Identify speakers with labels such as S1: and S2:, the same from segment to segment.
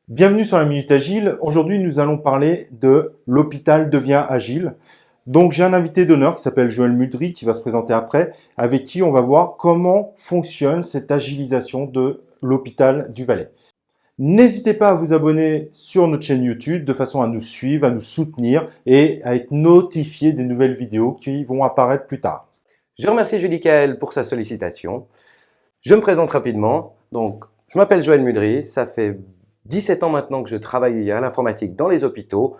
S1: Bienvenue sur la Minute Agile. Aujourd'hui, nous allons parler de l'hôpital devient agile. Donc, j'ai un invité d'honneur qui s'appelle Joël Mudry qui va se présenter après, avec qui on va voir comment fonctionne cette agilisation de l'hôpital du Valais. N'hésitez pas à vous abonner sur notre chaîne YouTube de façon à nous suivre, à nous soutenir et à être notifié des nouvelles vidéos qui vont apparaître plus tard.
S2: Je remercie Julie Kael pour sa sollicitation. Je me présente rapidement. Donc, je m'appelle Joël Mudry. Ça fait 17 ans maintenant que je travaille à l'informatique dans les hôpitaux.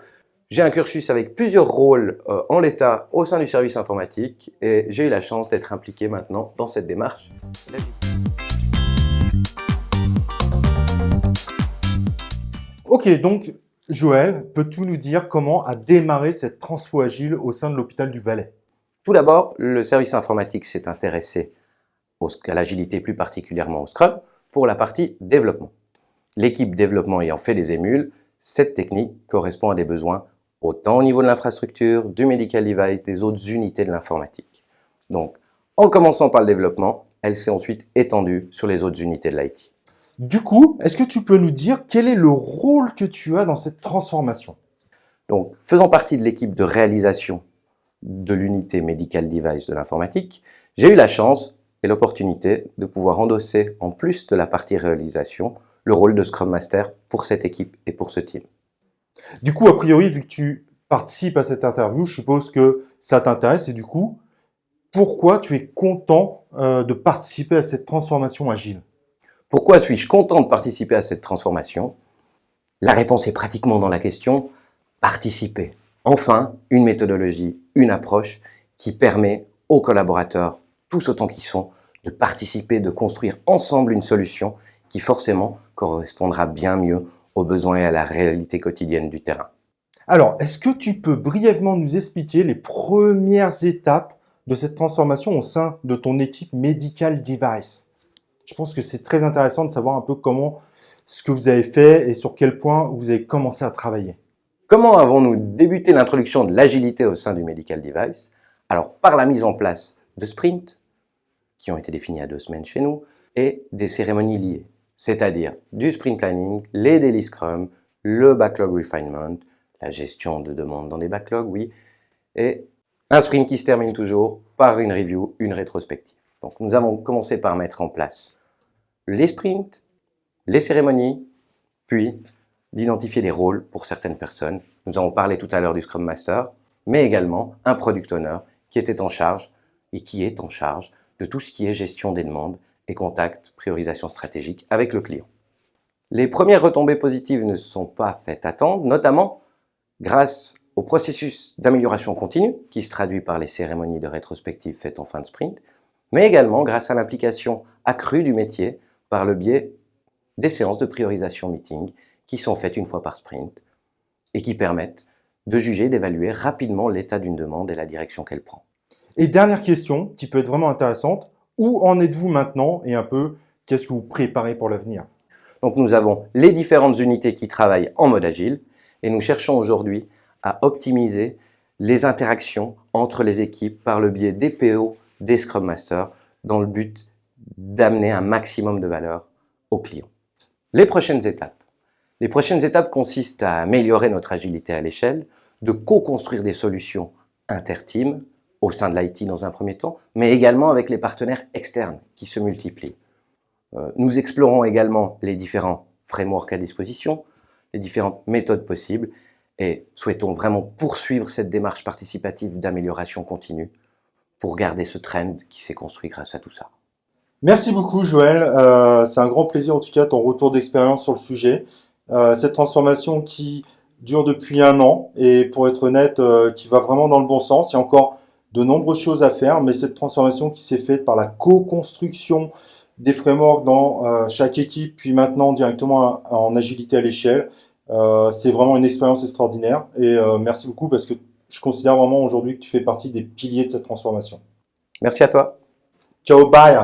S2: J'ai un cursus avec plusieurs rôles en l'état au sein du service informatique et j'ai eu la chance d'être impliqué maintenant dans cette démarche.
S1: Ok, donc Joël, peux-tu nous dire comment a démarré cette transfo agile au sein de l'hôpital du Valais?
S2: Tout d'abord, le service informatique s'est intéressé à l'agilité, plus particulièrement au Scrum, pour la partie développement. L'équipe développement ayant fait des émules, cette technique correspond à des besoins autant au niveau de l'infrastructure, du medical device, des autres unités de l'informatique. Donc, en commençant par le développement, elle s'est ensuite étendue sur les autres unités de l'IT.
S1: Du coup, est-ce que tu peux nous dire quel est le rôle que tu as dans cette transformation?
S2: Donc, faisant partie de l'équipe de réalisation de l'unité medical device de l'informatique, j'ai eu la chance et l'opportunité de pouvoir endosser, en plus de la partie réalisation, le rôle de Scrum Master pour cette équipe et pour ce team.
S1: Du coup, a priori, vu que tu participes à cette interview, je suppose que ça t'intéresse et du coup, pourquoi tu es content de participer à cette transformation agile?
S2: Pourquoi suis-je content de participer à cette transformation? La réponse est pratiquement dans la question « participer ». Enfin, une méthodologie, une approche qui permet aux collaborateurs, tous autant qu'ils sont, de participer, de construire ensemble une solution qui forcément correspondra bien mieux aux besoins et à la réalité quotidienne du terrain.
S1: Alors, est-ce que tu peux brièvement nous expliquer les premières étapes de cette transformation au sein de ton équipe Medical Device? Je pense que c'est très intéressant de savoir un peu comment, ce que vous avez fait et sur quel point vous avez commencé à travailler.
S2: Comment avons-nous débuté l'introduction de l'agilité au sein du Medical Device? Alors, par la mise en place de sprints, qui ont été définis à 2 semaines chez nous, et des cérémonies liées, c'est-à-dire du sprint planning, les daily scrum, le backlog refinement, la gestion de demandes dans des backlogs, oui, et un sprint qui se termine toujours par une review, une rétrospective. Donc, nous avons commencé par mettre en place les sprints, les cérémonies, puis d'identifier les rôles pour certaines personnes. Nous avons parlé tout à l'heure du Scrum Master, mais également un Product Owner qui était en charge et qui est en charge de tout ce qui est gestion des demandes et contact, priorisation stratégique avec le client. Les premières retombées positives ne se sont pas faites attendre, notamment grâce au processus d'amélioration continue qui se traduit par les cérémonies de rétrospective faites en fin de sprint, mais également grâce à l'implication accrue du métier par le biais des séances de priorisation meeting qui sont faites une fois par sprint et qui permettent de juger, d'évaluer rapidement l'état d'une demande et la direction qu'elle prend.
S1: Et dernière question, qui peut être vraiment intéressante, où en êtes-vous maintenant et un peu qu'est-ce que vous préparez pour l'avenir?
S2: Donc nous avons les différentes unités qui travaillent en mode agile et nous cherchons aujourd'hui à optimiser les interactions entre les équipes par le biais des PO, des Scrum Masters, dans le but d'amener un maximum de valeur aux clients. Les prochaines étapes consistent à améliorer notre agilité à l'échelle, de co-construire des solutions inter-team au sein de l'IT dans un premier temps, mais également avec les partenaires externes qui se multiplient. Nous explorons également les différents frameworks à disposition, les différentes méthodes possibles et souhaitons vraiment poursuivre cette démarche participative d'amélioration continue pour garder ce trend qui s'est construit grâce à tout ça.
S1: Merci beaucoup Joël, c'est un grand plaisir en tout cas ton retour d'expérience sur le sujet. Cette transformation qui dure depuis 1 an et pour être honnête, qui va vraiment dans le bon sens. Il y a encore de nombreuses choses à faire, mais cette transformation qui s'est faite par la co-construction des frameworks dans chaque équipe, puis maintenant directement en agilité à l'échelle, c'est vraiment une expérience extraordinaire. Et merci beaucoup parce que je considère vraiment aujourd'hui que tu fais partie des piliers de cette transformation.
S2: Merci à toi.
S1: Ciao, bye!